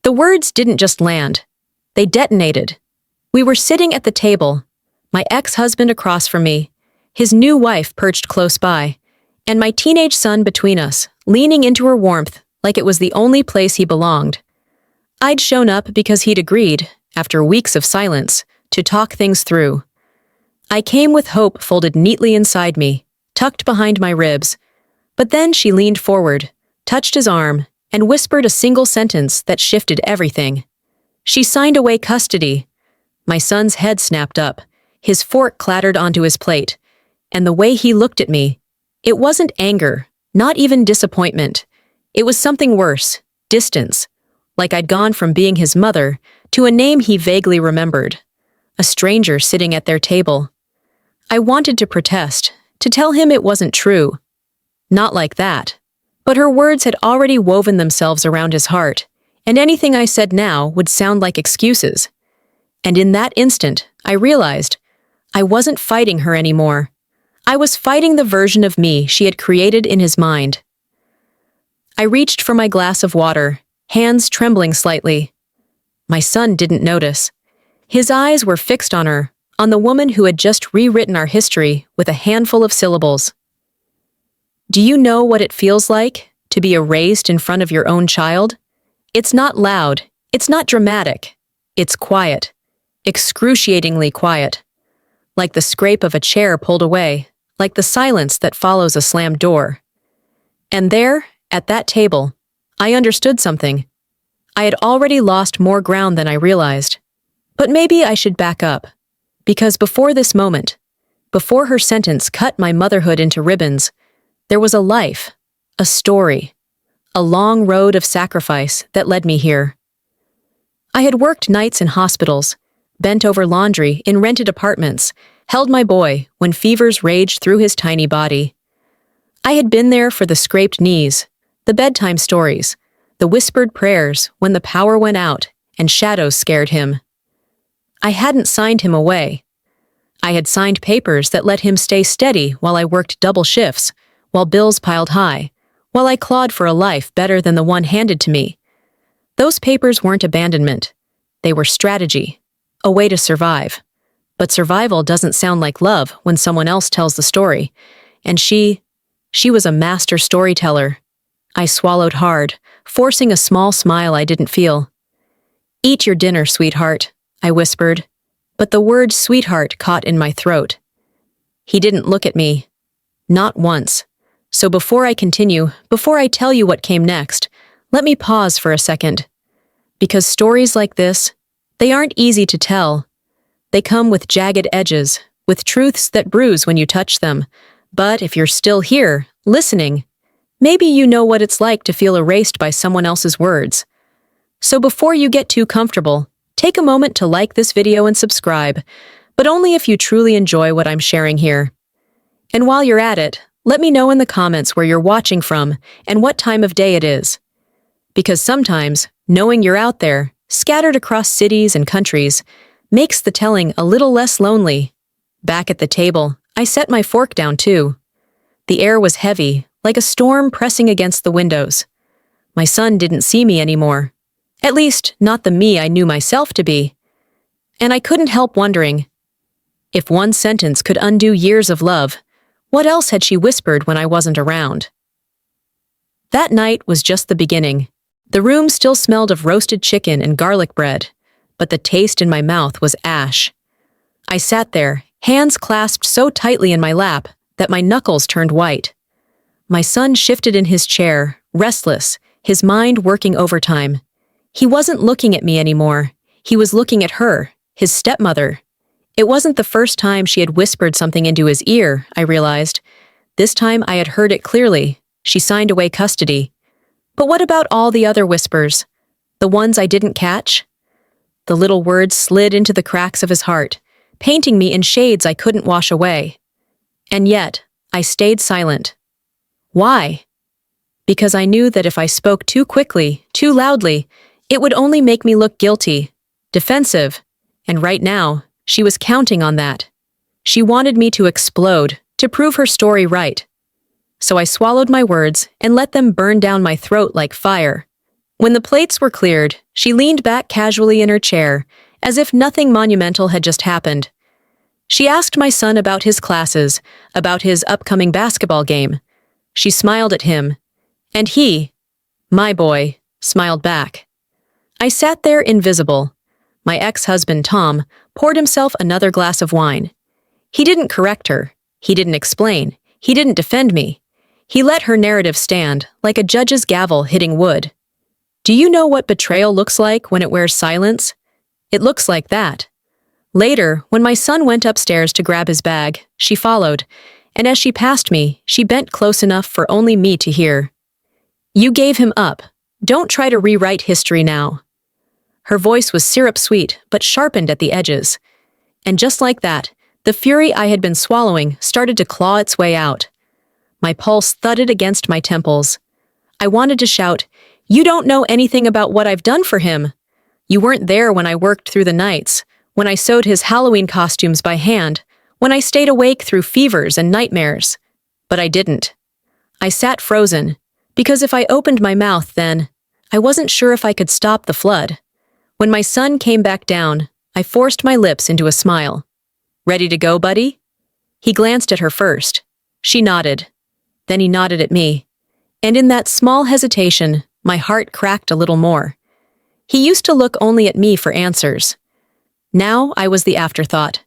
The words didn't just land. They detonated. We were sitting at the table, my ex-husband across from me, his new wife perched close by, and my teenage son between us, leaning into her warmth like it was the only place he belonged. I'd shown up because he'd agreed, after weeks of silence, to talk things through. I came with hope folded neatly inside me, tucked behind my ribs, but then she leaned forward, touched his arm, and whispered a single sentence that shifted everything. She signed away custody. My son's head snapped up, his fork clattered onto his plate, and the way he looked at me, it wasn't anger, not even disappointment. It was something worse, distance, like I'd gone from being his mother to a name he vaguely remembered, a stranger sitting at their table. I wanted to protest, to tell him it wasn't true. Not like that. But her words had already woven themselves around his heart, and anything I said now would sound like excuses. And in that instant, I realized I wasn't fighting her anymore. I was fighting the version of me she had created in his mind. I reached for my glass of water, hands trembling slightly. My son didn't notice. His eyes were fixed on her, on the woman who had just rewritten our history with a handful of syllables. Do you know what it feels like to be erased in front of your own child? It's not loud, it's not dramatic, it's quiet, excruciatingly quiet. Like the scrape of a chair pulled away, like the silence that follows a slammed door. And there, at that table, I understood something. I had already lost more ground than I realized. But maybe I should back up. Because before this moment, before her sentence cut my motherhood into ribbons, there was a life, a story, a long road of sacrifice that led me here. I had worked nights in hospitals, bent over laundry in rented apartments, held my boy when fevers raged through his tiny body. I had been there for the scraped knees, the bedtime stories, the whispered prayers when the power went out and shadows scared him. I hadn't signed him away. I had signed papers that let him stay steady while I worked double shifts, while bills piled high, while I clawed for a life better than the one handed to me. Those papers weren't abandonment. They were strategy, a way to survive. But survival doesn't sound like love when someone else tells the story. And she was a master storyteller. I swallowed hard, forcing a small smile I didn't feel. Eat your dinner, sweetheart, I whispered, but the word sweetheart caught in my throat. He didn't look at me. Not once. So before I continue, before I tell you what came next, let me pause for a second. Because stories like this, they aren't easy to tell. They come with jagged edges, with truths that bruise when you touch them. But if you're still here, listening, maybe you know what it's like to feel erased by someone else's words. So before you get too comfortable, take a moment to like this video and subscribe, but only if you truly enjoy what I'm sharing here. And while you're at it, let me know in the comments where you're watching from and what time of day it is. Because sometimes, knowing you're out there, scattered across cities and countries, makes the telling a little less lonely. Back at the table, I set my fork down too. The air was heavy, like a storm pressing against the windows. My son didn't see me anymore. At least, not the me I knew myself to be. And I couldn't help wondering, if one sentence could undo years of love, what else had she whispered when I wasn't around? That night was just the beginning. The room still smelled of roasted chicken and garlic bread, but the taste in my mouth was ash. I sat there, hands clasped so tightly in my lap that my knuckles turned white. My son shifted in his chair, restless, his mind working overtime. He wasn't looking at me anymore. He was looking at her, his stepmother. It wasn't the first time she had whispered something into his ear, I realized. This time I had heard it clearly. She signed away custody. But what about all the other whispers? The ones I didn't catch? The little words slid into the cracks of his heart, painting me in shades I couldn't wash away. And yet, I stayed silent. Why? Because I knew that if I spoke too quickly, too loudly, it would only make me look guilty, defensive, and right now, she was counting on that. She wanted me to explode, to prove her story right. So I swallowed my words and let them burn down my throat like fire. When the plates were cleared, she leaned back casually in her chair, as if nothing monumental had just happened. She asked my son about his classes, about his upcoming basketball game. She smiled at him, and he, my boy, smiled back. I sat there invisible. My ex-husband, Tom, poured himself another glass of wine. He didn't correct her. He didn't explain. He didn't defend me. He let her narrative stand, like a judge's gavel hitting wood. Do you know what betrayal looks like when it wears silence? It looks like that. Later, when my son went upstairs to grab his bag, she followed, and as she passed me, she bent close enough for only me to hear. You gave him up. Don't try to rewrite history now. Her voice was syrup-sweet, but sharpened at the edges. And just like that, the fury I had been swallowing started to claw its way out. My pulse thudded against my temples. I wanted to shout, "You don't know anything about what I've done for him. You weren't there when I worked through the nights, when I sewed his Halloween costumes by hand, when I stayed awake through fevers and nightmares." But I didn't. I sat frozen, because if I opened my mouth then, I wasn't sure if I could stop the flood. When my son came back down, I forced my lips into a smile. "Ready to go, buddy?" He glanced at her first. She nodded. Then he nodded at me. And in that small hesitation, my heart cracked a little more. He used to look only at me for answers. Now I was the afterthought.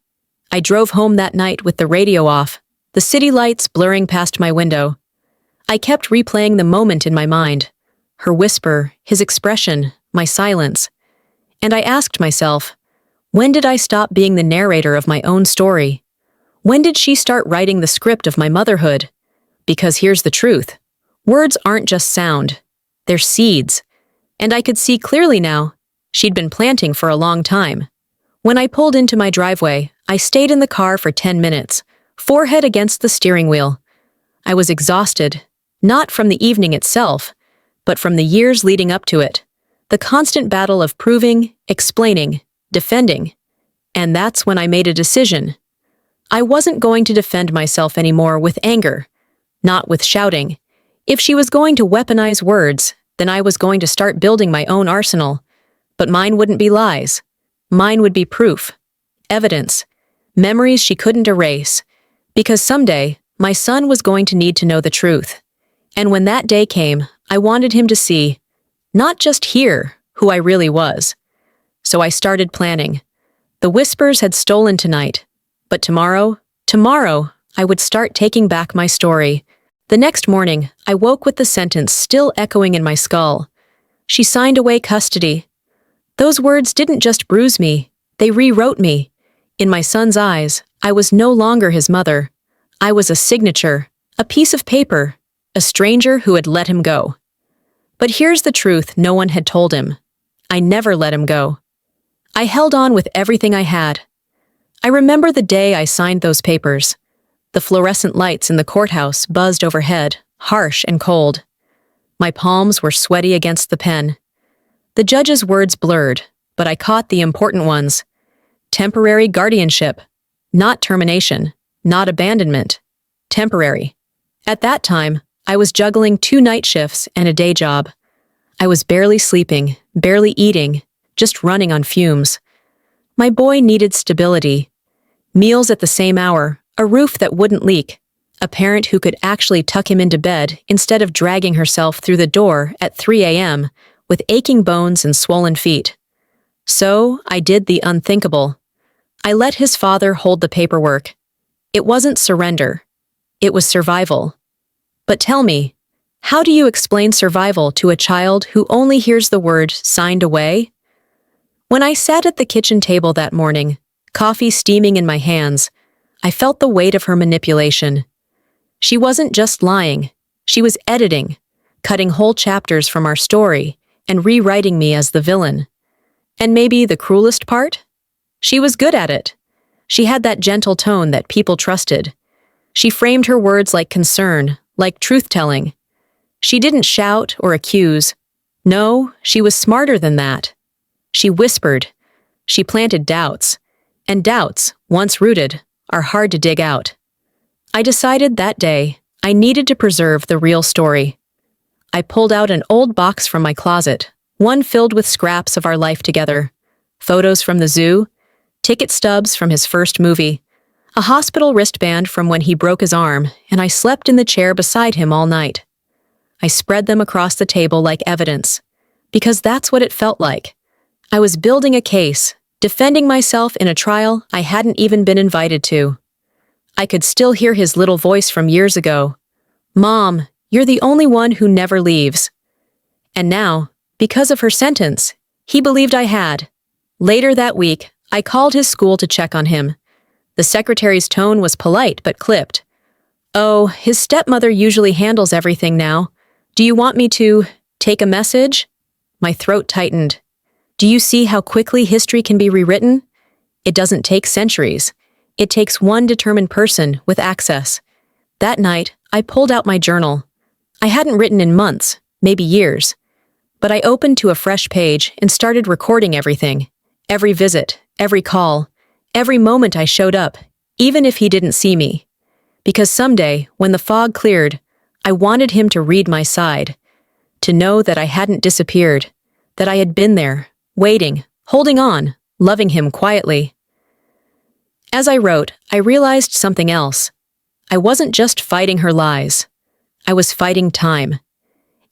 I drove home that night with the radio off, the city lights blurring past my window. I kept replaying the moment in my mind. Her whisper, his expression, my silence. And I asked myself, when did I stop being the narrator of my own story? When did she start writing the script of my motherhood? Because here's the truth. Words aren't just sound. They're seeds. And I could see clearly now. She'd been planting for a long time. When I pulled into my driveway, I stayed in the car for 10 minutes, forehead against the steering wheel. I was exhausted, not from the evening itself, but from the years leading up to it. The constant battle of proving, explaining, defending. And that's when I made a decision. I wasn't going to defend myself anymore with anger, not with shouting. If she was going to weaponize words, then I was going to start building my own arsenal. But mine wouldn't be lies. Mine would be proof, evidence, memories she couldn't erase. Because someday, my son was going to need to know the truth. And when that day came, I wanted him to see, not just hear, who I really was. So I started planning. The whispers had stolen tonight. But tomorrow, I would start taking back my story. The next morning, I woke with the sentence still echoing in my skull. She signed away custody. Those words didn't just bruise me, they rewrote me. In my son's eyes, I was no longer his mother. I was a signature, a piece of paper, a stranger who had let him go. But here's the truth no one had told him. I never let him go. I held on with everything I had. I remember the day I signed those papers. The fluorescent lights in the courthouse buzzed overhead, harsh and cold. My palms were sweaty against the pen. The judge's words blurred, but I caught the important ones. Temporary guardianship. Not termination. Not abandonment. Temporary. At that time, I was juggling 2 night shifts and a day job. I was barely sleeping, barely eating, just running on fumes. My boy needed stability. Meals at the same hour, a roof that wouldn't leak, a parent who could actually tuck him into bed instead of dragging herself through the door at 3 a.m. with aching bones and swollen feet. So I did the unthinkable. I let his father hold the paperwork. It wasn't surrender. It was survival. But tell me, how do you explain survival to a child who only hears the word signed away? When I sat at the kitchen table that morning, coffee steaming in my hands, I felt the weight of her manipulation. She wasn't just lying. She was editing, cutting whole chapters from our story and rewriting me as the villain. And maybe the cruelest part? She was good at it. She had that gentle tone that people trusted. She framed her words like concern, like truth-telling. She didn't shout or accuse. No, she was smarter than that. She whispered. She planted doubts. And doubts, once rooted, are hard to dig out. I decided that day I needed to preserve the real story. I pulled out an old box from my closet, one filled with scraps of our life together. Photos from the zoo, ticket stubs from his first movie, a hospital wristband from when he broke his arm, and I slept in the chair beside him all night. I spread them across the table like evidence, because that's what it felt like. I was building a case, defending myself in a trial I hadn't even been invited to. I could still hear his little voice from years ago. "Mom, you're the only one who never leaves." And now, because of her sentence, he believed I had. Later that week, I called his school to check on him. The secretary's tone was polite but clipped. "Oh, his stepmother usually handles everything now. Do you want me to take a message?" My throat tightened. Do you see how quickly history can be rewritten? It doesn't take centuries. It takes one determined person with access. That night, I pulled out my journal. I hadn't written in months, maybe years. But I opened to a fresh page and started recording everything. Every visit, every call, every moment I showed up, even if he didn't see me. Because someday, when the fog cleared, I wanted him to read my side. To know that I hadn't disappeared, that I had been there, waiting, holding on, loving him quietly. As I wrote, I realized something else. I wasn't just fighting her lies. I was fighting time.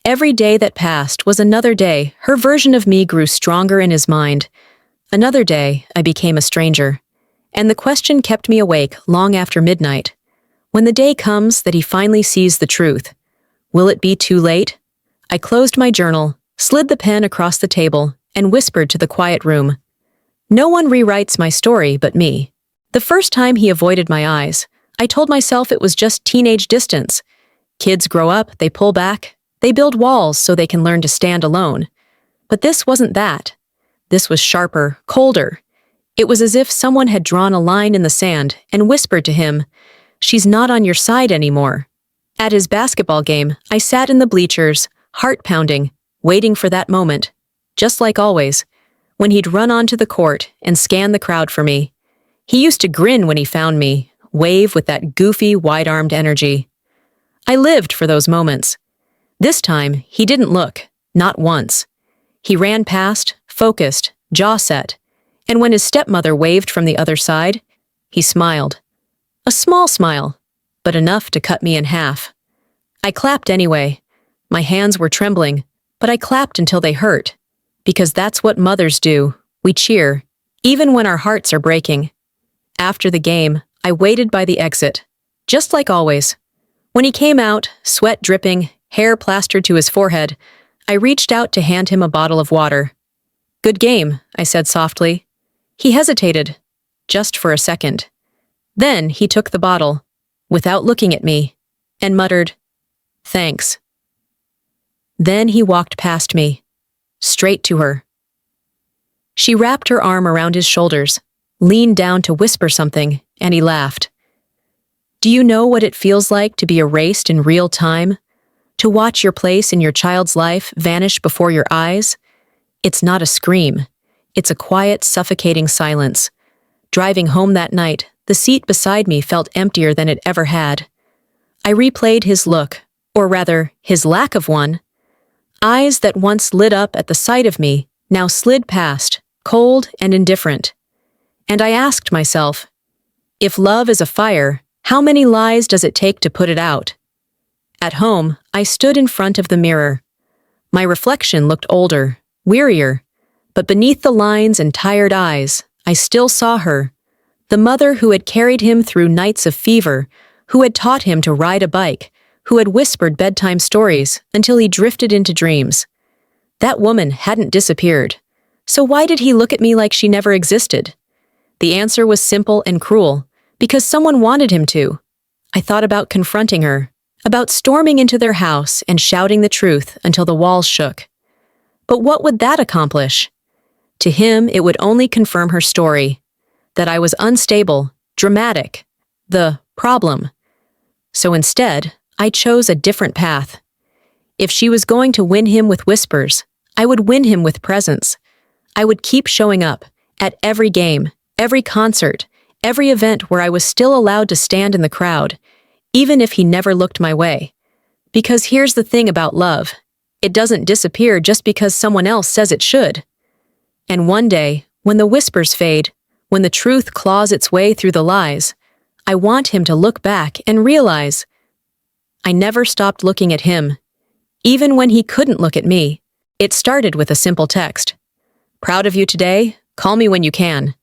Every day that passed was another day her version of me grew stronger in his mind. Another day, I became a stranger. And the question kept me awake long after midnight. When the day comes that he finally sees the truth, will it be too late? I closed my journal, slid the pen across the table, and whispered to the quiet room. No one rewrites my story but me. The first time he avoided my eyes, I told myself it was just teenage distance. Kids grow up, they pull back, they build walls so they can learn to stand alone. But this wasn't that. This was sharper, colder. It was as if someone had drawn a line in the sand and whispered to him, "She's not on your side anymore." At his basketball game, I sat in the bleachers, heart pounding, waiting for that moment. Just like always, when he'd run onto the court and scan the crowd for me. He used to grin when he found me, wave with that goofy, wide-armed energy. I lived for those moments. This time, he didn't look, not once. He ran past, focused, jaw set, and when his stepmother waved from the other side, he smiled. A small smile, but enough to cut me in half. I clapped anyway. My hands were trembling, but I clapped until they hurt. Because that's what mothers do. We cheer, even when our hearts are breaking. After the game, I waited by the exit, just like always. When he came out, sweat dripping, hair plastered to his forehead, I reached out to hand him a bottle of water. "Good game," I said softly. He hesitated, just for a second. Then he took the bottle, without looking at me, and muttered, "Thanks." Then he walked past me, straight to her. She wrapped her arm around his shoulders, leaned down to whisper something, and he laughed. Do you know what it feels like to be erased in real time? To watch your place in your child's life vanish before your eyes? It's not a scream. It's a quiet, suffocating silence. Driving home that night, the seat beside me felt emptier than it ever had. I replayed his look, or rather, his lack of one. Eyes that once lit up at the sight of me now slid past, cold and indifferent. And I asked myself, if love is a fire, how many lies does it take to put it out? At home, I stood in front of the mirror. My reflection looked older, wearier, but beneath the lines and tired eyes, I still saw her, the mother who had carried him through nights of fever, who had taught him to ride a bike, who had whispered bedtime stories until he drifted into dreams. That woman hadn't disappeared. So why did he look at me like she never existed? The answer was simple and cruel, because someone wanted him to. I thought about confronting her, about storming into their house and shouting the truth until the walls shook. But what would that accomplish? To him, it would only confirm her story, that I was unstable, dramatic, the problem. So instead, I chose a different path. If she was going to win him with whispers, I would win him with presence. I would keep showing up, at every game, every concert, every event where I was still allowed to stand in the crowd, even if he never looked my way. Because here's the thing about love. It doesn't disappear just because someone else says it should. And one day, when the whispers fade, when the truth claws its way through the lies, I want him to look back and realize I never stopped looking at him, even when he couldn't look at me. It started with a simple text. Proud of you today, call me when you can.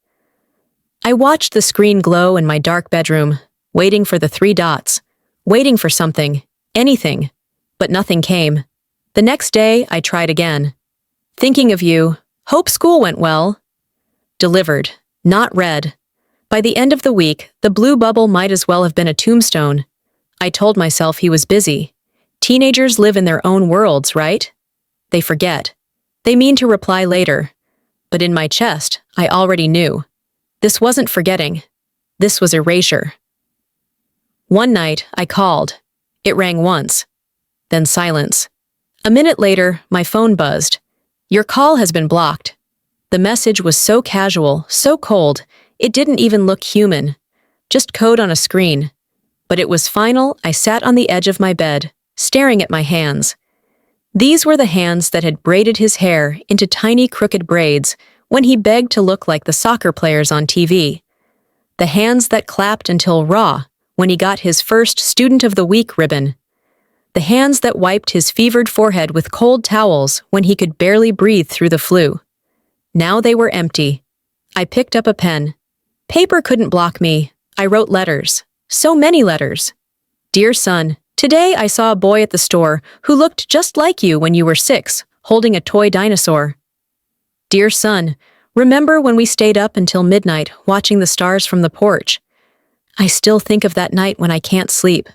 I watched the screen glow in my dark bedroom, waiting for the 3 dots, waiting for something, anything, but nothing came. The next day, I tried again. Thinking of you, hope school went well. Delivered, not read. By the end of the week, the blue bubble might as well have been a tombstone. I told myself he was busy. Teenagers live in their own worlds, right? They forget. They mean to reply later. But in my chest, I already knew. This wasn't forgetting. This was erasure. One night, I called. It rang once. Then silence. A minute later, my phone buzzed. Your call has been blocked. The message was so casual, so cold, it didn't even look human. Just code on a screen. But it was final. I sat on the edge of my bed, staring at my hands. These were the hands that had braided his hair into tiny crooked braids when he begged to look like the soccer players on TV. The hands that clapped until raw when he got his first Student of the Week ribbon. The hands that wiped his fevered forehead with cold towels when he could barely breathe through the flu. Now they were empty. I picked up a pen. Paper couldn't block me. I wrote letters. So many letters. Dear son, today I saw a boy at the store who looked just like you when you were 6, holding a toy dinosaur. Dear son, remember when we stayed up until midnight watching the stars from the porch? I still think of that night when I can't sleep.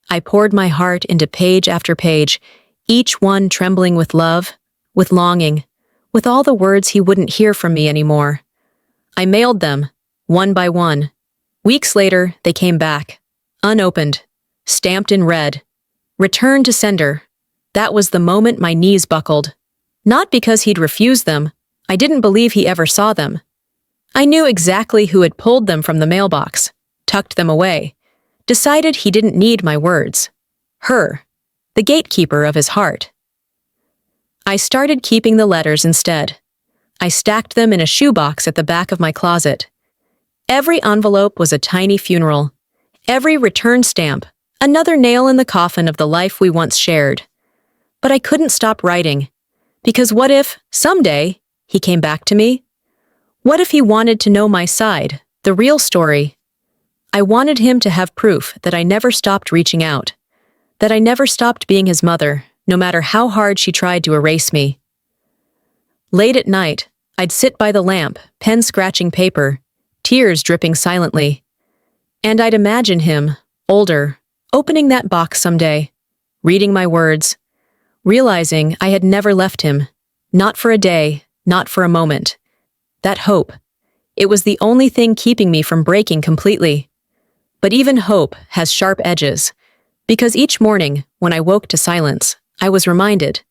I poured my heart into page after page, each one trembling with love, with longing, with all the words he wouldn't hear from me anymore. I mailed them, one by one. Weeks later, they came back, unopened, stamped in red. Return to sender. That was the moment my knees buckled. Not because he'd refused them. I didn't believe he ever saw them. I knew exactly who had pulled them from the mailbox, tucked them away, decided he didn't need my words. Her, the gatekeeper of his heart. I started keeping the letters instead. I stacked them in a shoebox at the back of my closet. Every envelope was a tiny funeral. Every return stamp, another nail in the coffin of the life we once shared. But I couldn't stop writing. Because what if, someday, he came back to me? What if he wanted to know my side, the real story? I wanted him to have proof that I never stopped reaching out, that I never stopped being his mother, no matter how hard she tried to erase me. Late at night, I'd sit by the lamp, pen scratching paper, tears dripping silently. And I'd imagine him, older, opening that box someday, reading my words, realizing I had never left him, not for a day, not for a moment. That hope, it was the only thing keeping me from breaking completely. But even hope has sharp edges, because each morning, when I woke to silence, I was reminded,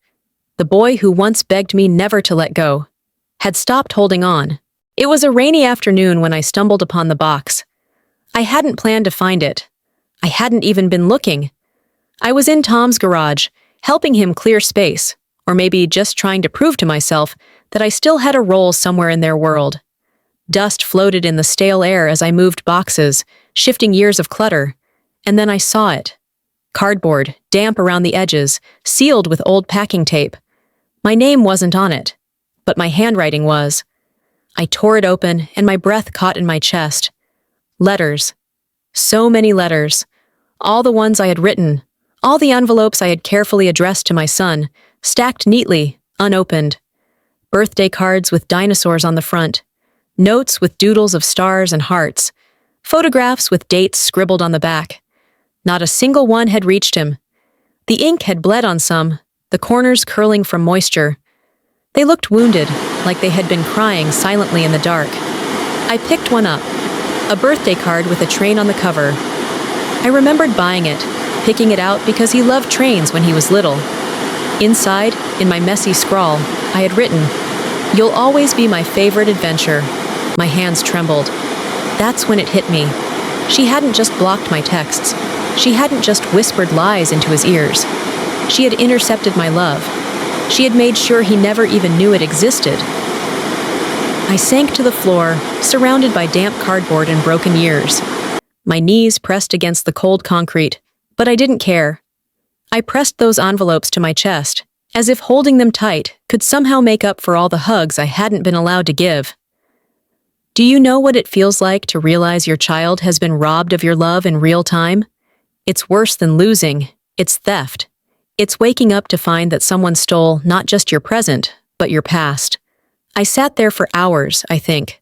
the boy who once begged me never to let go, had stopped holding on. It was a rainy afternoon when I stumbled upon the box. I hadn't planned to find it. I hadn't even been looking. I was in Tom's garage, helping him clear space, or maybe just trying to prove to myself that I still had a role somewhere in their world. Dust floated in the stale air as I moved boxes, shifting years of clutter, and then I saw it. Cardboard, damp around the edges, sealed with old packing tape. My name wasn't on it, but my handwriting was. I tore it open, and my breath caught in my chest. Letters. So many letters. All the ones I had written, all the envelopes I had carefully addressed to my son, stacked neatly, unopened. Birthday cards with dinosaurs on the front. Notes with doodles of stars and hearts. Photographs with dates scribbled on the back. Not a single one had reached him. The ink had bled on some, the corners curling from moisture. They looked wounded, like they had been crying silently in the dark. I picked one up, a birthday card with a train on the cover. I remembered buying it, picking it out because he loved trains when he was little. Inside, in my messy scrawl, I had written, "You'll always be my favorite adventure." My hands trembled. That's when it hit me. She hadn't just blocked my texts. She hadn't just whispered lies into his ears. She had intercepted my love. She had made sure he never even knew it existed. I sank to the floor, surrounded by damp cardboard and broken years. My knees pressed against the cold concrete, but I didn't care. I pressed those envelopes to my chest, as if holding them tight could somehow make up for all the hugs I hadn't been allowed to give. Do you know what it feels like to realize your child has been robbed of your love in real time? It's worse than losing. It's theft. It's waking up to find that someone stole not just your present, but your past. I sat there for hours, I think.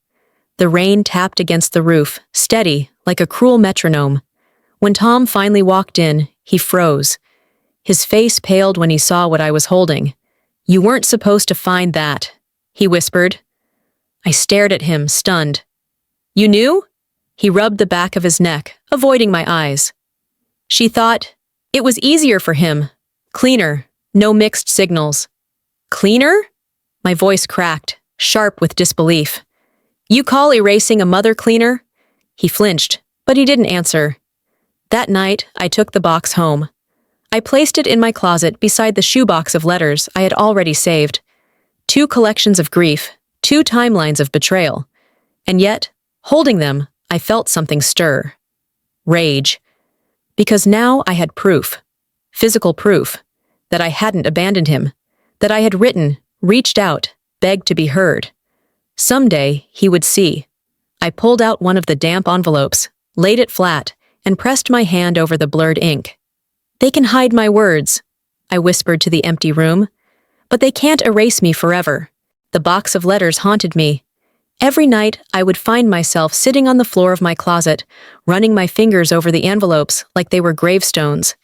The rain tapped against the roof, steady, like a cruel metronome. When Tom finally walked in, he froze. His face paled when he saw what I was holding. "You weren't supposed to find that," he whispered. I stared at him, stunned. "You knew?" He rubbed the back of his neck, avoiding my eyes. She thought it was easier for him. Cleaner, no mixed signals. Cleaner? My voice cracked, sharp with disbelief. "You call erasing a mother cleaner?" He flinched, but he didn't answer. That night, I took the box home. I placed it in my closet beside the shoebox of letters I had already saved. 2 collections of grief, 2 timelines of betrayal. And yet, holding them, I felt something stir. Rage. Because now I had proof. Physical proof. That I hadn't abandoned him. That I had written, reached out, begged to be heard. Someday, he would see. I pulled out one of the damp envelopes, laid it flat, and pressed my hand over the blurred ink. "They can hide my words," I whispered to the empty room, "but they can't erase me forever." The box of letters haunted me. Every night, I would find myself sitting on the floor of my closet, running my fingers over the envelopes like they were gravestones.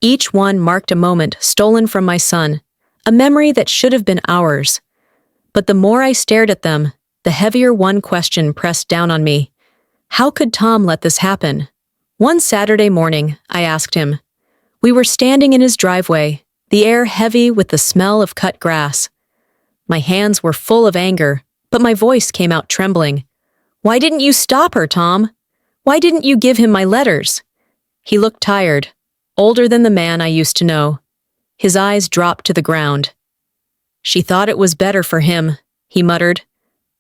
Each one marked a moment stolen from my son, a memory that should have been ours. But the more I stared at them, the heavier one question pressed down on me. How could Tom let this happen? One Saturday morning, I asked him. We were standing in his driveway, the air heavy with the smell of cut grass. My hands were full of anger, but my voice came out trembling. "Why didn't you stop her, Tom? Why didn't you give him my letters?" He looked tired, older than the man I used to know. His eyes dropped to the ground. "She thought it was better for him," he muttered.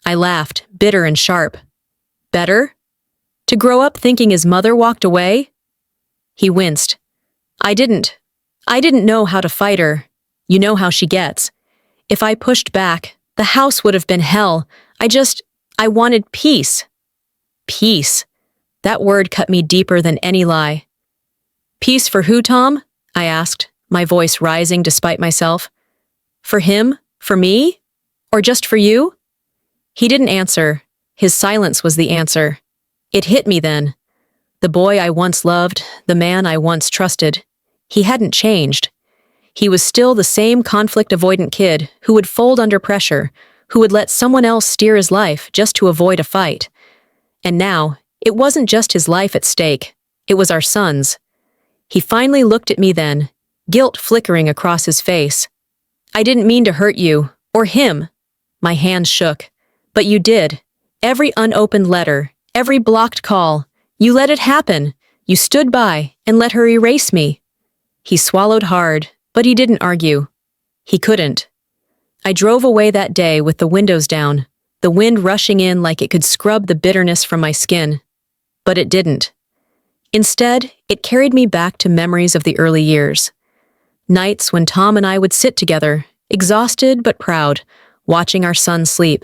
I laughed, bitter and sharp. "Better? To grow up thinking his mother walked away?" He winced. I didn't know how to fight her. You know how she gets. If I pushed back, the house would have been hell. I wanted peace. Peace. That word cut me deeper than any lie. "Peace for who, Tom?" I asked, my voice rising despite myself. "For him? For me? Or just for you?" He didn't answer. His silence was the answer. It hit me then. The boy I once loved, the man I once trusted, he hadn't changed. He was still the same conflict-avoidant kid who would fold under pressure, who would let someone else steer his life just to avoid a fight. And now, it wasn't just his life at stake. It was our son's. He finally looked at me then, guilt flickering across his face. "I didn't mean to hurt you, or him." My hands shook. "But you did. Every unopened letter, every blocked call, you let it happen. You stood by and let her erase me." He swallowed hard, but he didn't argue. He couldn't. I drove away that day with the windows down, the wind rushing in like it could scrub the bitterness from my skin. But it didn't. Instead, it carried me back to memories of the early years. Nights when Tom and I would sit together, exhausted but proud, watching our son sleep.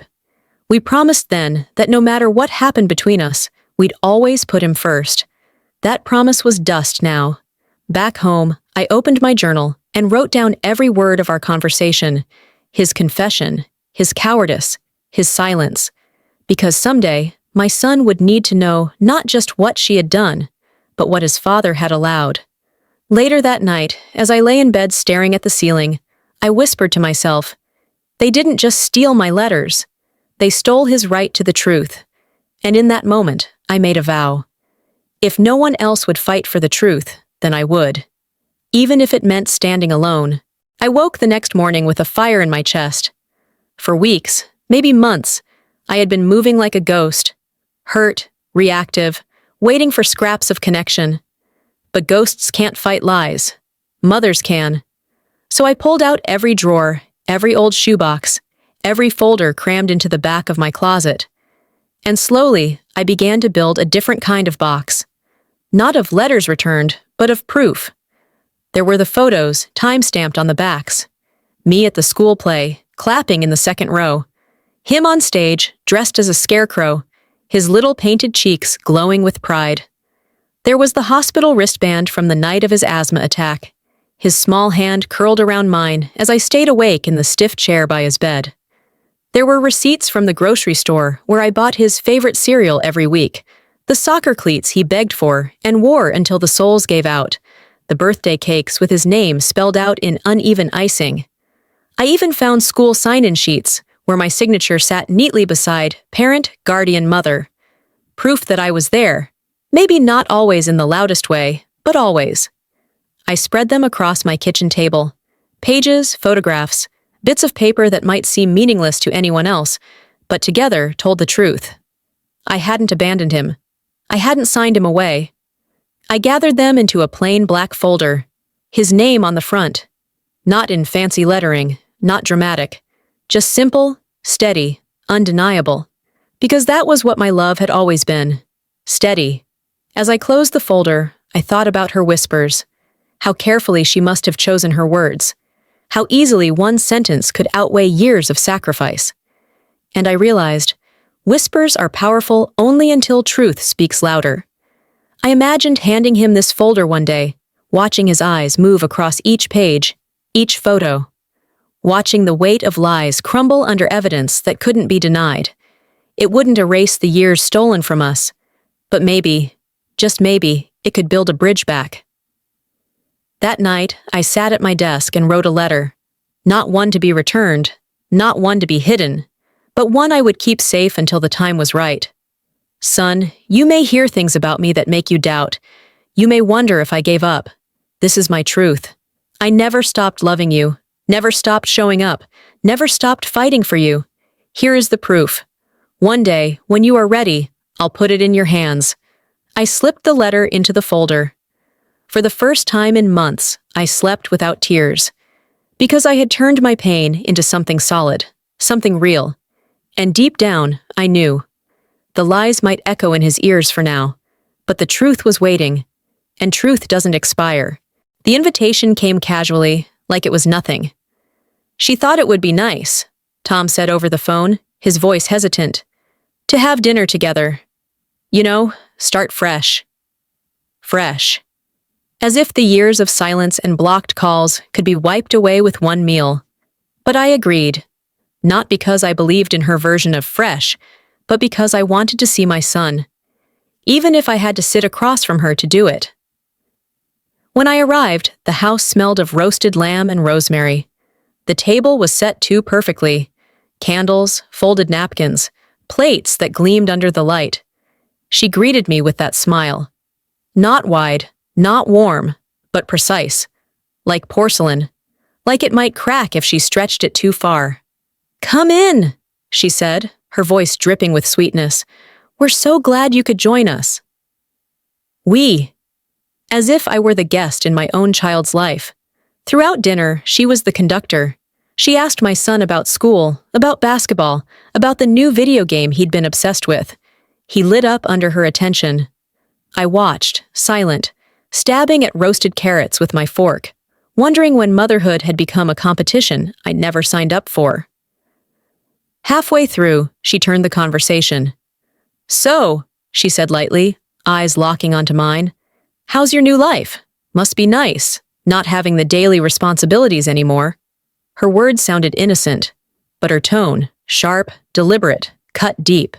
We promised then that no matter what happened between us, we'd always put him first. That promise was dust now. Back home, I opened my journal and wrote down every word of our conversation, his confession, his cowardice, his silence. Because someday, my son would need to know not just what she had done, but what his father had allowed. Later that night, as I lay in bed staring at the ceiling, I whispered to myself, "They didn't just steal my letters. They stole his right to the truth." And in that moment, I made a vow. If no one else would fight for the truth, then I would. Even if it meant standing alone. I woke the next morning with a fire in my chest. For weeks, maybe months, I had been moving like a ghost. Hurt, reactive, waiting for scraps of connection. But ghosts can't fight lies. Mothers can. So I pulled out every drawer, every old shoebox, every folder crammed into the back of my closet. And slowly, I began to build a different kind of box. Not of letters returned, but of proof. There were the photos, time-stamped on the backs. Me at the school play, clapping in the second row. Him on stage, dressed as a scarecrow, his little painted cheeks glowing with pride. There was the hospital wristband from the night of his asthma attack, his small hand curled around mine as I stayed awake in the stiff chair by his bed. There were receipts from the grocery store where I bought his favorite cereal every week, the soccer cleats he begged for and wore until the soles gave out, the birthday cakes with his name spelled out in uneven icing. I even found school sign-in sheets where my signature sat neatly beside parent, guardian, mother. Proof that I was there, maybe not always in the loudest way, but always. I spread them across my kitchen table. Pages, photographs, bits of paper that might seem meaningless to anyone else, but together told the truth. I hadn't abandoned him. I hadn't signed him away. I gathered them into a plain black folder, his name on the front. Not in fancy lettering, not dramatic, just simple, steady, undeniable. Because that was what my love had always been. Steady. As I closed the folder, I thought about her whispers. How carefully she must have chosen her words. How easily one sentence could outweigh years of sacrifice. And I realized, whispers are powerful only until truth speaks louder. I imagined handing him this folder one day, watching his eyes move across each page, each photo. Watching the weight of lies crumble under evidence that couldn't be denied. It wouldn't erase the years stolen from us, but maybe, just maybe, it could build a bridge back. That night, I sat at my desk and wrote a letter. Not one to be returned, not one to be hidden, but one I would keep safe until the time was right. Son, you may hear things about me that make you doubt. You may wonder if I gave up. This is my truth. I never stopped loving you, never stopped showing up, never stopped fighting for you. Here is the proof. One day, when you are ready, I'll put it in your hands. I slipped the letter into the folder. For the first time in months, I slept without tears. Because I had turned my pain into something solid, something real. And deep down, I knew. The lies might echo in his ears for now, but the truth was waiting. And truth doesn't expire. The invitation came casually, like it was nothing. She thought it would be nice, Tom said over the phone, his voice hesitant. To have dinner together. You know, start fresh. Fresh. As if the years of silence and blocked calls could be wiped away with one meal. But I agreed. Not because I believed in her version of fresh, but because I wanted to see my son. Even if I had to sit across from her to do it. When I arrived, the house smelled of roasted lamb and rosemary. The table was set too perfectly. Candles, folded napkins, plates that gleamed under the light. She greeted me with that smile. Not wide, not warm, but precise. Like porcelain. Like it might crack if she stretched it too far. Come in, she said, her voice dripping with sweetness. We're so glad you could join us. We. As if I were the guest in my own child's life. Throughout dinner, she was the conductor. She asked my son about school, about basketball, about the new video game he'd been obsessed with. He lit up under her attention. I watched, silent, stabbing at roasted carrots with my fork, wondering when motherhood had become a competition I'd never signed up for. Halfway through, she turned the conversation. So, she said lightly, eyes locking onto mine, how's your new life? Must be nice, not having the daily responsibilities anymore. Her words sounded innocent, but her tone, sharp, deliberate, cut deep.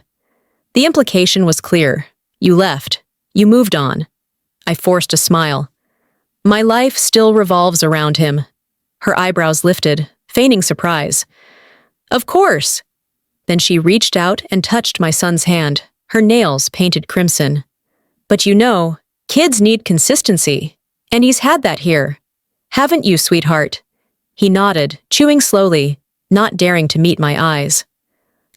The implication was clear. You left. You moved on. I forced a smile. My life still revolves around him. Her eyebrows lifted, feigning surprise. Of course. Then she reached out and touched my son's hand, her nails painted crimson. But you know, kids need consistency, and he's had that here. Haven't you, sweetheart? He nodded, chewing slowly, not daring to meet my eyes.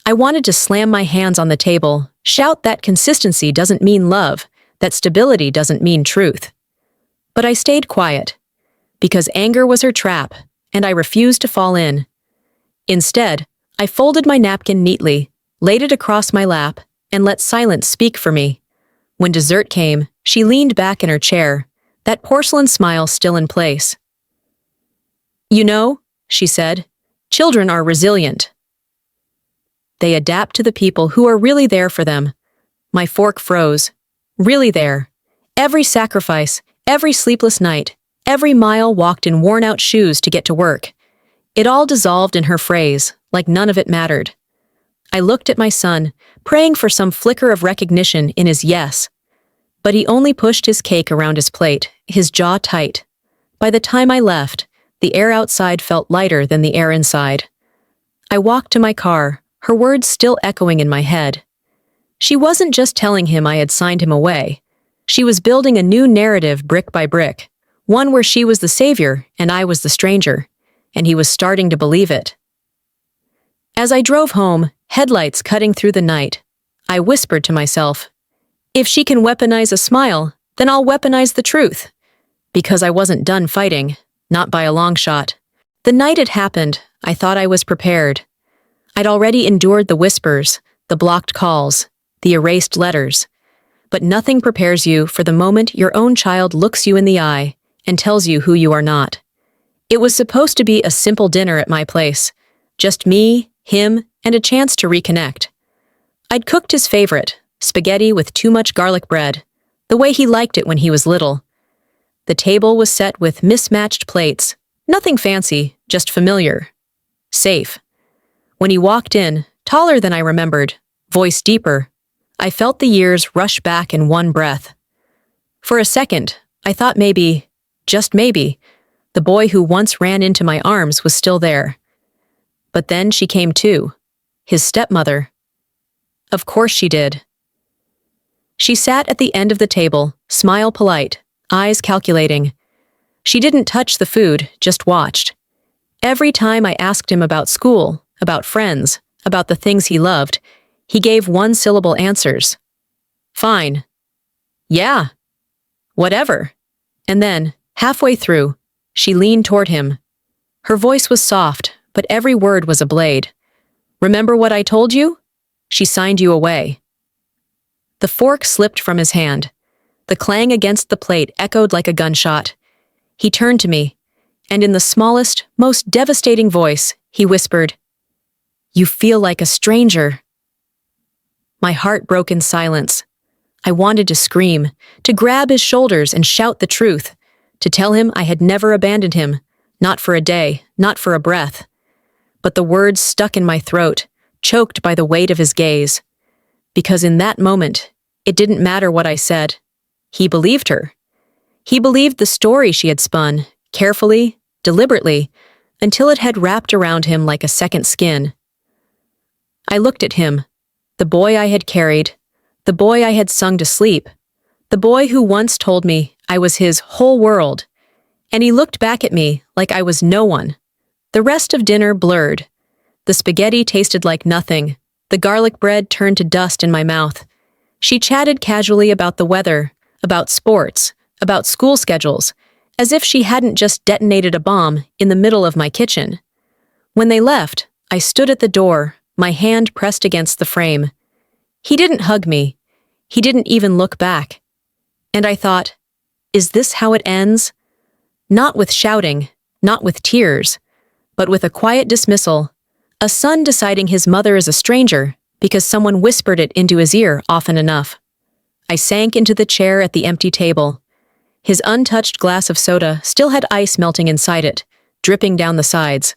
I wanted to slam my hands on the table, shout that consistency doesn't mean love, that stability doesn't mean truth. But I stayed quiet, because anger was her trap, and I refused to fall in. Instead, I folded my napkin neatly, laid it across my lap, and let silence speak for me. When dessert came, she leaned back in her chair, that porcelain smile still in place. "You know," she said, "children are resilient. They adapt to the people who are really there for them." My fork froze. Really there. Every sacrifice, every sleepless night, every mile walked in worn-out shoes to get to work. It all dissolved in her phrase, like none of it mattered. I looked at my son, praying for some flicker of recognition in his yes. But he only pushed his cake around his plate, his jaw tight. By the time I left, the air outside felt lighter than the air inside. I walked to my car, her words still echoing in my head. She wasn't just telling him I had signed him away. She was building a new narrative brick by brick, one where she was the savior and I was the stranger, and he was starting to believe it. As I drove home, headlights cutting through the night, I whispered to myself, if she can weaponize a smile, then I'll weaponize the truth. Because I wasn't done fighting, not by a long shot. The night it happened, I thought I was prepared. I'd already endured the whispers, the blocked calls, the erased letters. But nothing prepares you for the moment your own child looks you in the eye and tells you who you are not. It was supposed to be a simple dinner at my place. Just me, him, and a chance to reconnect. I'd cooked his favorite, spaghetti with too much garlic bread, the way he liked it when he was little. The table was set with mismatched plates, nothing fancy, just familiar. Safe. When he walked in, taller than I remembered, voice deeper, I felt the years rush back in one breath. For a second, I thought maybe, just maybe, the boy who once ran into my arms was still there. But then she came too, his stepmother. Of course she did. She sat at the end of the table, smile polite, eyes calculating. She didn't touch the food, just watched. Every time I asked him about school, about friends, about the things he loved, he gave one-syllable answers. Fine. Yeah. Whatever. And then, halfway through, she leaned toward him. Her voice was soft, but every word was a blade. Remember what I told you? She signed you away. The fork slipped from his hand. The clang against the plate echoed like a gunshot. He turned to me, and in the smallest, most devastating voice, he whispered, "You feel like a stranger." My heart broke in silence. I wanted to scream, to grab his shoulders and shout the truth, to tell him I had never abandoned him, not for a day, not for a breath. But the words stuck in my throat, choked by the weight of his gaze. Because in that moment, it didn't matter what I said. He believed her. He believed the story she had spun, carefully, deliberately, until it had wrapped around him like a second skin. I looked at him, the boy I had carried, the boy I had sung to sleep, the boy who once told me I was his whole world, and he looked back at me like I was no one. The rest of dinner blurred. The spaghetti tasted like nothing. The garlic bread turned to dust in my mouth. She chatted casually about the weather, about sports, about school schedules, as if she hadn't just detonated a bomb in the middle of my kitchen. When they left, I stood at the door, my hand pressed against the frame. He didn't hug me. He didn't even look back. And I thought, is this how it ends? Not with shouting, not with tears, but with a quiet dismissal, a son deciding his mother is a stranger because someone whispered it into his ear often enough. I sank into the chair at the empty table. His untouched glass of soda still had ice melting inside it, dripping down the sides.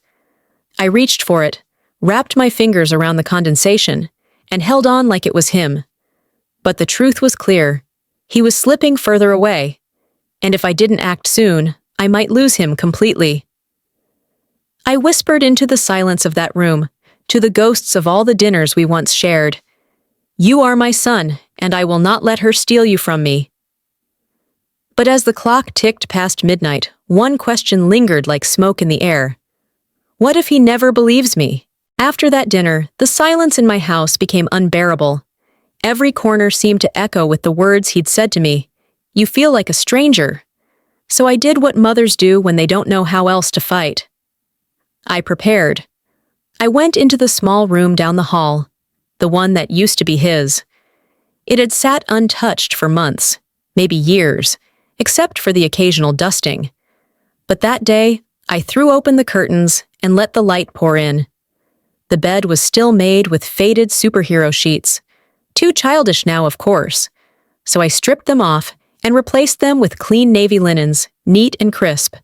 I reached for it, wrapped my fingers around the condensation, and held on like it was him. But the truth was clear. He was slipping further away, and if I didn't act soon, I might lose him completely. I whispered into the silence of that room, to the ghosts of all the dinners we once shared. You are my son, and I will not let her steal you from me. But as the clock ticked past midnight, one question lingered like smoke in the air. What if he never believes me? After that dinner, the silence in my house became unbearable. Every corner seemed to echo with the words he'd said to me. You feel like a stranger. So I did what mothers do when they don't know how else to fight. I prepared. I went into the small room down the hall, the one that used to be his. It had sat untouched for months, maybe years, except for the occasional dusting. But that day, I threw open the curtains and let the light pour in. The bed was still made with faded superhero sheets, too childish now, of course, so I stripped them off and replaced them with clean navy linens, neat and crisp.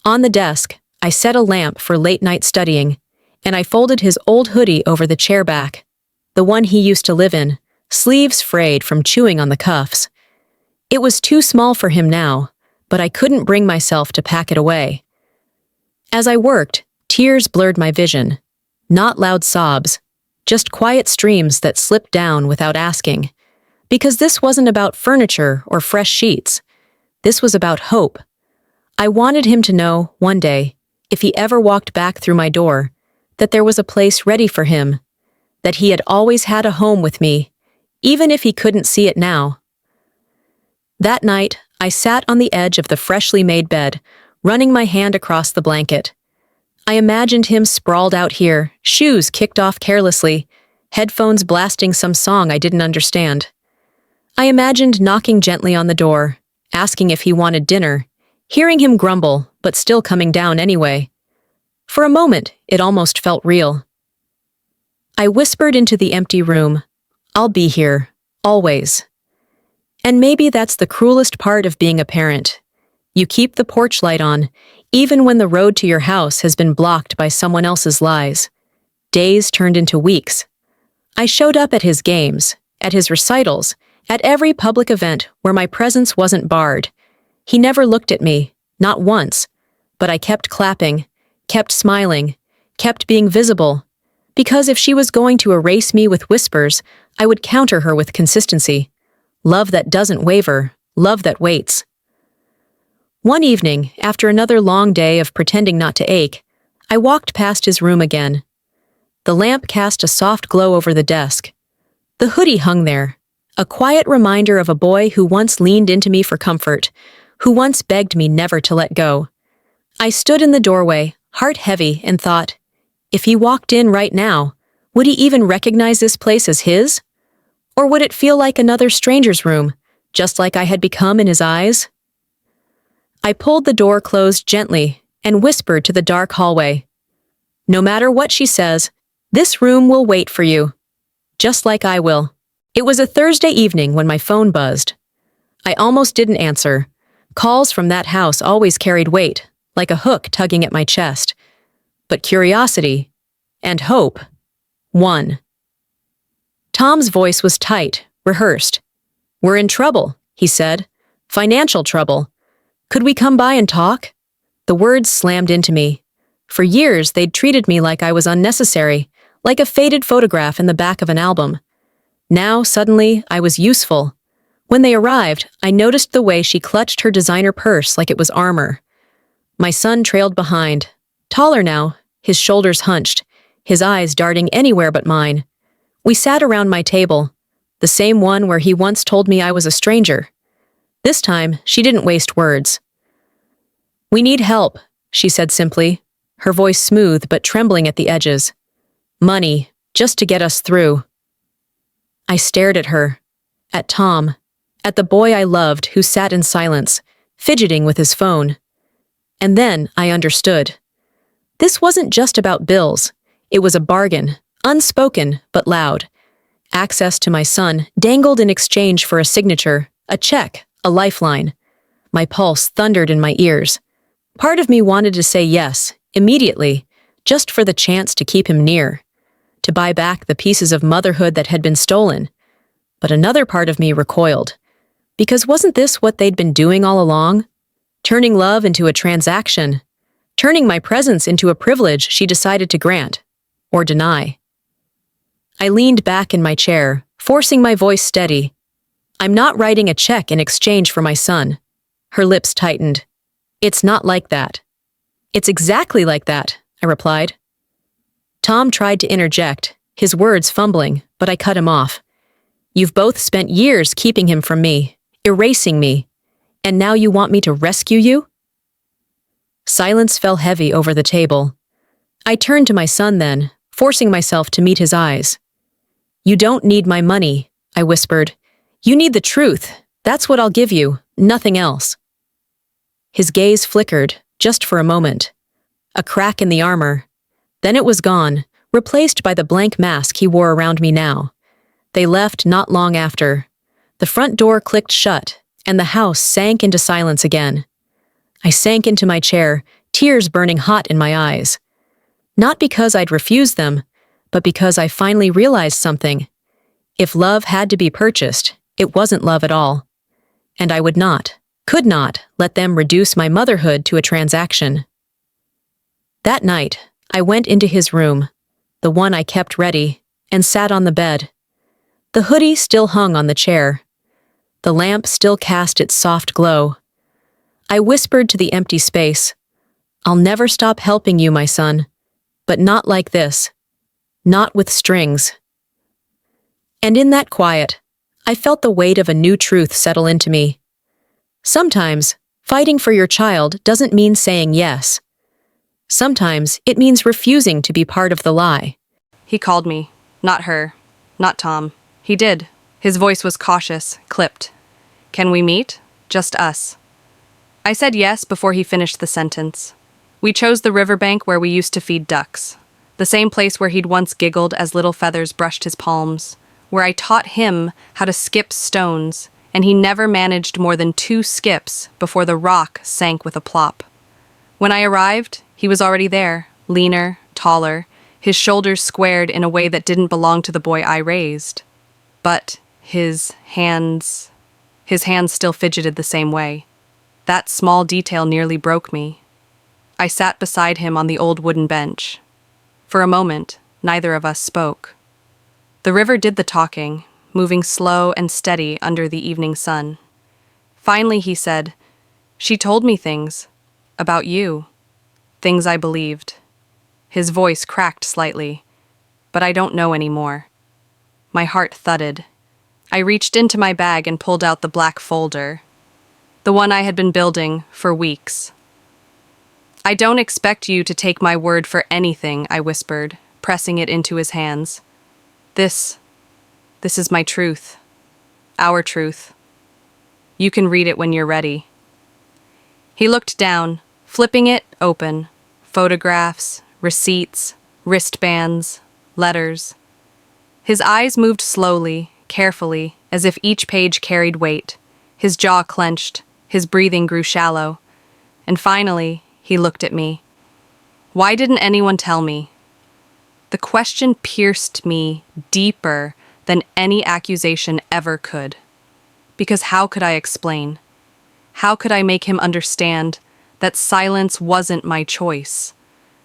On the desk, I set a lamp for late-night studying, and I folded his old hoodie over the chair back, the one he used to live in, sleeves frayed from chewing on the cuffs. It was too small for him now, but I couldn't bring myself to pack it away. As I worked, tears blurred my vision. Not loud sobs, just quiet streams that slipped down without asking. Because this wasn't about furniture or fresh sheets. This was about hope. I wanted him to know, one day, if he ever walked back through my door, that there was a place ready for him, that he had always had a home with me, even if he couldn't see it now. That night, I sat on the edge of the freshly made bed, running my hand across the blanket. I imagined him sprawled out here, shoes kicked off carelessly, headphones blasting some song I didn't understand. I imagined knocking gently on the door, asking if he wanted dinner, hearing him grumble, but still coming down anyway. For a moment, it almost felt real. I whispered into the empty room, "I'll be here, always." And maybe that's the cruelest part of being a parent. You keep the porch light on, even when the road to your house has been blocked by someone else's lies. Days turned into weeks. I showed up at his games, at his recitals, at every public event where my presence wasn't barred. He never looked at me, not once, but I kept clapping, kept smiling, kept being visible, because if she was going to erase me with whispers, I would counter her with consistency. Love that doesn't waver, love that waits. One evening, after another long day of pretending not to ache, I walked past his room again. The lamp cast a soft glow over the desk. The hoodie hung there, a quiet reminder of a boy who once leaned into me for comfort, who once begged me never to let go. I stood in the doorway, heart heavy, and thought, if he walked in right now, would he even recognize this place as his? Or would it feel like another stranger's room, just like I had become in his eyes? I pulled the door closed gently and whispered to the dark hallway, "No matter what she says, this room will wait for you, just like I will." It was a Thursday evening when my phone buzzed. I almost didn't answer. Calls from that house always carried weight, like a hook tugging at my chest. But curiosity and hope won. Tom's voice was tight, rehearsed. "We're in trouble," he said. "Financial trouble. Could we come by and talk?" The words slammed into me. For years, they'd treated me like I was unnecessary, like a faded photograph in the back of an album. Now, suddenly, I was useful. When they arrived, I noticed the way she clutched her designer purse like it was armor. My son trailed behind, taller now, his shoulders hunched, his eyes darting anywhere but mine. We sat around my table, the same one where he once told me I was a stranger. This time, she didn't waste words. "We need help," she said simply, her voice smooth but trembling at the edges. "Money, just to get us through." I stared at her, at Tom, at the boy I loved who sat in silence, fidgeting with his phone. And then I understood. This wasn't just about bills. It was a bargain, unspoken but loud. Access to my son dangled in exchange for a signature, a check, a lifeline. My pulse thundered in my ears. Part of me wanted to say yes, immediately, just for the chance to keep him near, to buy back the pieces of motherhood that had been stolen. But another part of me recoiled. Because wasn't this what they'd been doing all along? Turning love into a transaction. Turning my presence into a privilege she decided to grant, or deny. I leaned back in my chair, forcing my voice steady. "I'm not writing a check in exchange for my son." Her lips tightened. "It's not like that." "It's exactly like that," I replied. Tom tried to interject, his words fumbling, but I cut him off. "You've both spent years keeping him from me, erasing me, and now you want me to rescue you?" Silence fell heavy over the table. I turned to my son then, forcing myself to meet his eyes. You don't need my money, I whispered. You need the truth. That's what I'll give you, nothing else. His gaze flickered, just for a moment. A crack in the armor. Then it was gone, replaced by the blank mask he wore around me now. They left not long after. The front door clicked shut, and the house sank into silence again. I sank into my chair, tears burning hot in my eyes. Not because I'd refused them, but because I finally realized something. If love had to be purchased, it wasn't love at all. And I would not, could not, let them reduce my motherhood to a transaction. That night, I went into his room, the one I kept ready, and sat on the bed. The hoodie still hung on the chair. The lamp still cast its soft glow. I whispered to the empty space, I'll never stop helping you, my son, but not like this. Not with strings. And in that quiet, I felt the weight of a new truth settle into me. Sometimes, fighting for your child doesn't mean saying yes. Sometimes it means refusing to be part of the lie. He called me. Not her. Not Tom. He did. His voice was cautious, clipped. Can we meet? Just us. I said yes before he finished the sentence. We chose the riverbank where we used to feed ducks. The same place where he'd once giggled as little feathers brushed his palms, where I taught him how to skip stones, and he never managed more than 2 skips before the rock sank with a plop. When I arrived, he was already there, leaner, taller, his shoulders squared in a way that didn't belong to the boy I raised. But his hands still fidgeted the same way. That small detail nearly broke me. I sat beside him on the old wooden bench. For a moment, neither of us spoke. The river did the talking, moving slow and steady under the evening sun. Finally he said, She told me things. About you. Things I believed. His voice cracked slightly. But I don't know anymore. My heart thudded. I reached into my bag and pulled out the black folder. The one I had been building for weeks. I don't expect you to take my word for anything, I whispered, pressing it into his hands. This is my truth. Our truth. You can read it when you're ready. He looked down, flipping it open. Photographs, receipts, wristbands, letters. His eyes moved slowly, carefully, as if each page carried weight. His jaw clenched, his breathing grew shallow. And finally, he looked at me. Why didn't anyone tell me? The question pierced me deeper than any accusation ever could. Because how could I explain? How could I make him understand that silence wasn't my choice?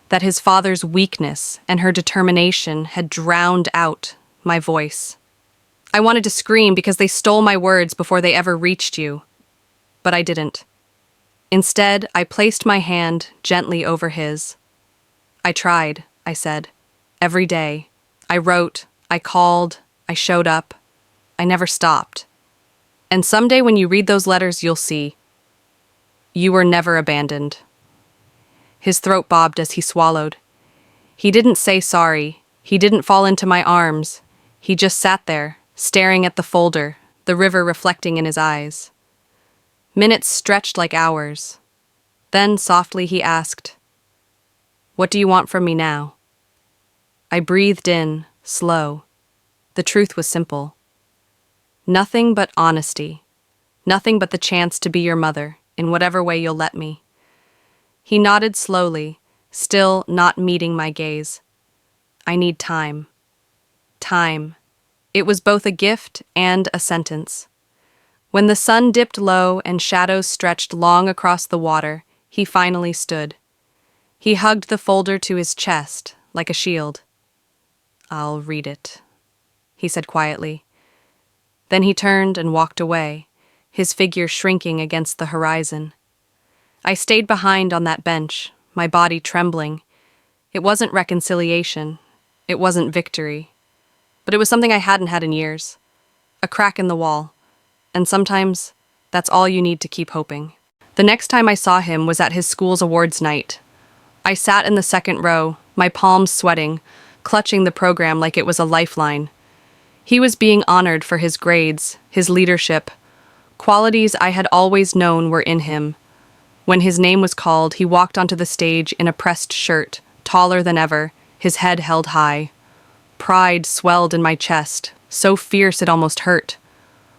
That his father's weakness and her determination had drowned out my voice? I wanted to scream because they stole my words before they ever reached you. But I didn't. Instead, I placed my hand gently over his. I tried, I said. Every day. I wrote, I called, I showed up. I never stopped. And someday when you read those letters, you'll see. You were never abandoned. His throat bobbed as he swallowed. He didn't say sorry. He didn't fall into my arms. He just sat there, staring at the folder, the river reflecting in his eyes. Minutes stretched like hours. Then, softly, he asked, What do you want from me now? I breathed in, slow. The truth was simple. Nothing but honesty. Nothing but the chance to be your mother, in whatever way you'll let me. He nodded slowly, still not meeting my gaze. I need time. Time. It was both a gift and a sentence. When the sun dipped low and shadows stretched long across the water, he finally stood. He hugged the folder to his chest, like a shield. I'll read it, he said quietly. Then he turned and walked away, his figure shrinking against the horizon. I stayed behind on that bench, my body trembling. It wasn't reconciliation. It wasn't victory. But it was something I hadn't had in years. A crack in the wall. And sometimes, that's all you need to keep hoping. The next time I saw him was at his school's awards night. I sat in the second row, my palms sweating, clutching the program like it was a lifeline. He was being honored for his grades, his leadership. Qualities I had always known were in him. When his name was called, he walked onto the stage in a pressed shirt, taller than ever, his head held high. Pride swelled in my chest, so fierce it almost hurt.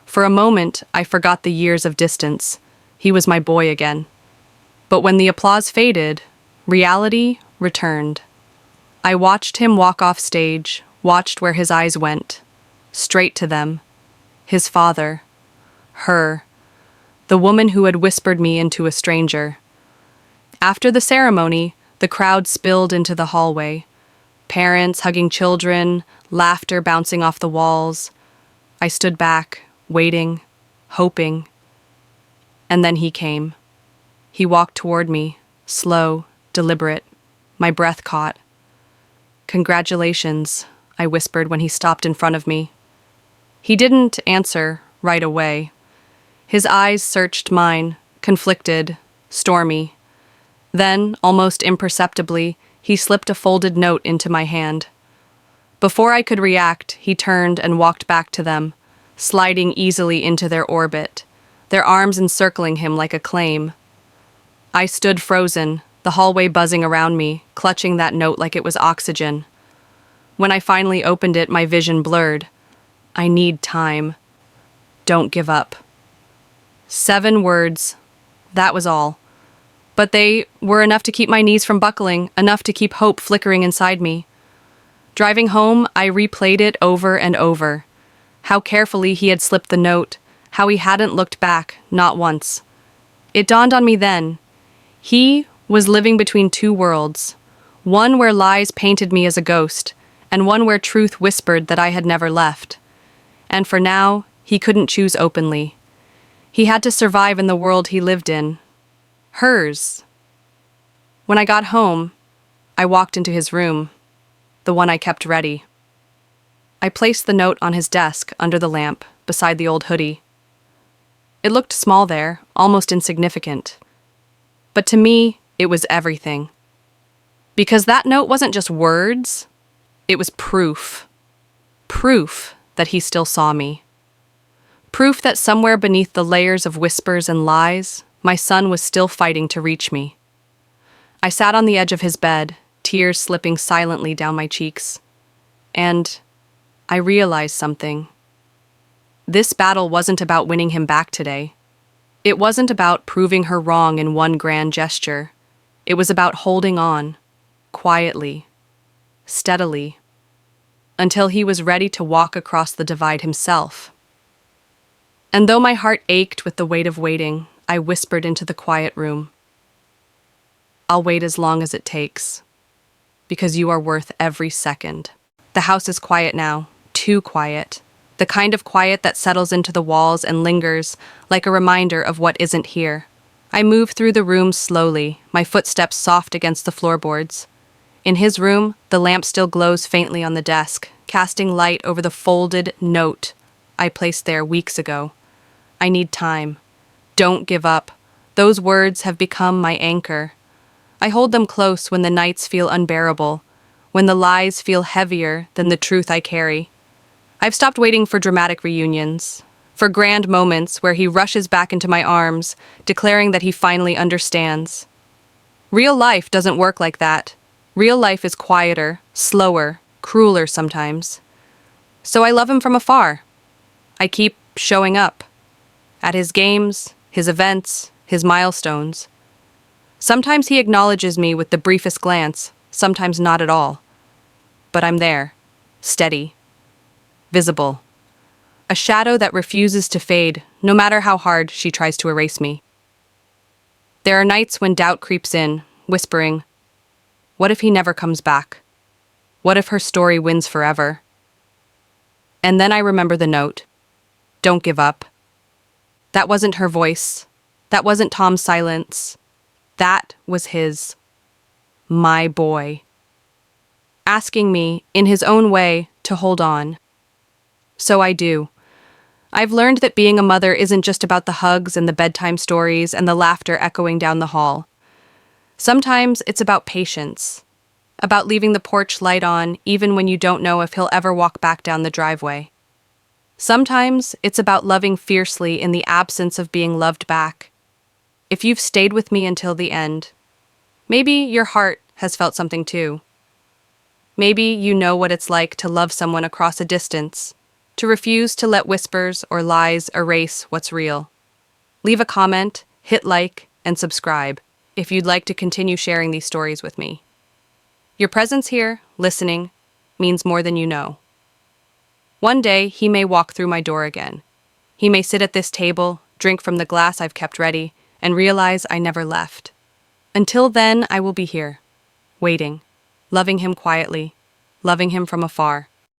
For a moment, I forgot the years of distance. He was my boy again. But when the applause faded, reality returned. I watched him walk off stage, watched where his eyes went. Straight to them. His father. Her. The woman who had whispered me into a stranger. After the ceremony, the crowd spilled into the hallway. Parents hugging children, laughter bouncing off the walls. I stood back, waiting, hoping. And then he came. He walked toward me, slow, deliberate, my breath caught. "Congratulations," I whispered when he stopped in front of me. He didn't answer right away. His eyes searched mine, conflicted, stormy. Then, almost imperceptibly, he slipped a folded note into my hand. Before I could react, he turned and walked back to them, sliding easily into their orbit, their arms encircling him like a claim. I stood frozen, the hallway buzzing around me, clutching that note like it was oxygen. When I finally opened it, my vision blurred. "I need time. Don't give up." 7 words. That was all. But they were enough to keep my knees from buckling, enough to keep hope flickering inside me. Driving home, I replayed it over and over. How carefully he had slipped the note, how he hadn't looked back, not once. It dawned on me then. He was living between 2 worlds, one where lies painted me as a ghost, and one where truth whispered that I had never left. And for now, he couldn't choose openly. He had to survive in the world he lived in. Hers. When I got home, I walked into his room, the one I kept ready. I placed the note on his desk under the lamp, beside the old hoodie. It looked small there, almost insignificant. But to me, it was everything. Because that note wasn't just words, it was proof. Proof that he still saw me. Proof that somewhere beneath the layers of whispers and lies, my son was still fighting to reach me. I sat on the edge of his bed, tears slipping silently down my cheeks. And I realized something. This battle wasn't about winning him back today. It wasn't about proving her wrong in one grand gesture. It was about holding on, quietly, steadily, until he was ready to walk across the divide himself. And though my heart ached with the weight of waiting, I whispered into the quiet room, "I'll wait as long as it takes, because you are worth every second." The house is quiet now, too quiet. The kind of quiet that settles into the walls and lingers like a reminder of what isn't here. I move through the room slowly, my footsteps soft against the floorboards. In his room, the lamp still glows faintly on the desk, casting light over the folded note I placed there weeks ago. I need time. Don't give up. Those words have become my anchor. I hold them close when the nights feel unbearable, when the lies feel heavier than the truth I carry. I've stopped waiting for dramatic reunions, for grand moments where he rushes back into my arms, declaring that he finally understands. Real life doesn't work like that. Real life is quieter, slower, crueler sometimes. So I love him from afar. I keep showing up. At his games, his events, his milestones. Sometimes he acknowledges me with the briefest glance, sometimes not at all. But I'm there, steady, visible. A shadow that refuses to fade, no matter how hard she tries to erase me. There are nights when doubt creeps in, whispering, what if he never comes back? What if her story wins forever? And then I remember the note. Don't give up. That wasn't her voice. That wasn't Tom's silence. That was his. My boy. Asking me, in his own way, to hold on. So I do. I've learned that being a mother isn't just about the hugs and the bedtime stories and the laughter echoing down the hall. Sometimes it's about patience. about leaving the porch light on even when you don't know if he'll ever walk back down the driveway. Sometimes it's about loving fiercely in the absence of being loved back. If you've stayed with me until the end, maybe your heart has felt something too. Maybe you know what it's like to love someone across a distance, to refuse to let whispers or lies erase what's real. Leave a comment, hit like, and subscribe if you'd like to continue sharing these stories with me. Your presence here, listening, means more than you know. One day, he may walk through my door again. He may sit at this table, drink from the glass I've kept ready, and realize I never left. Until then, I will be here, waiting, loving him quietly, loving him from afar.